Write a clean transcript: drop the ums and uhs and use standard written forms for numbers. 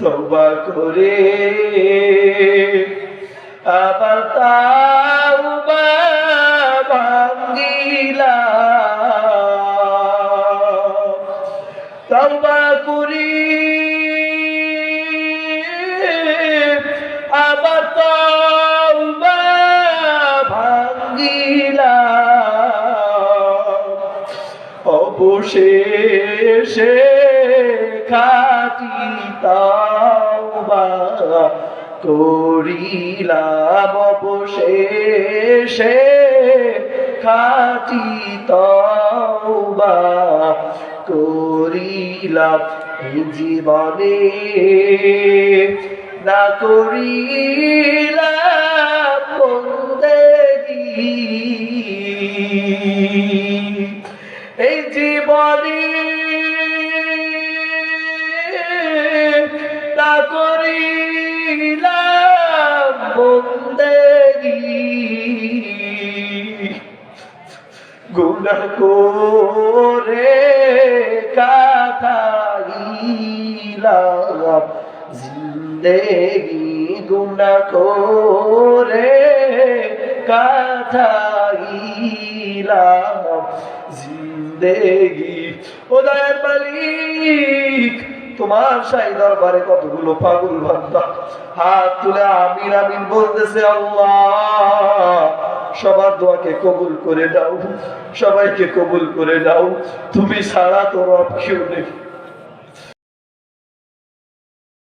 তওবা করে আবার তাওবা ভাঙ্গিলাম, তওবা করি আবার তওবা ভাঙ্গিলাম, অবশেষে খাঁটি তাওবা করিলাম, অবশেষে খাঁটি তাওবা করিলাম। এই জীবনে না করিলাম বন্দেগী, এই জীবনে না করিলাম বন্দেগী, গুনাহ করে কাটাইলাম জিন্দেগি, গুনাহ করে কাটাইলাম জিন্দেগি। ও দয়ার মালিক, তোমার শাহী দরবারে কতগুলো পাগল বান্দা হাত তুলে আমিন আমিন বলতেছে। আল্লাহ, সবার দোয়াকে কবুল করে দাও, সবাইকে কবুল করে দাও, তুমি ছাড়া তো রব কেউ নেই।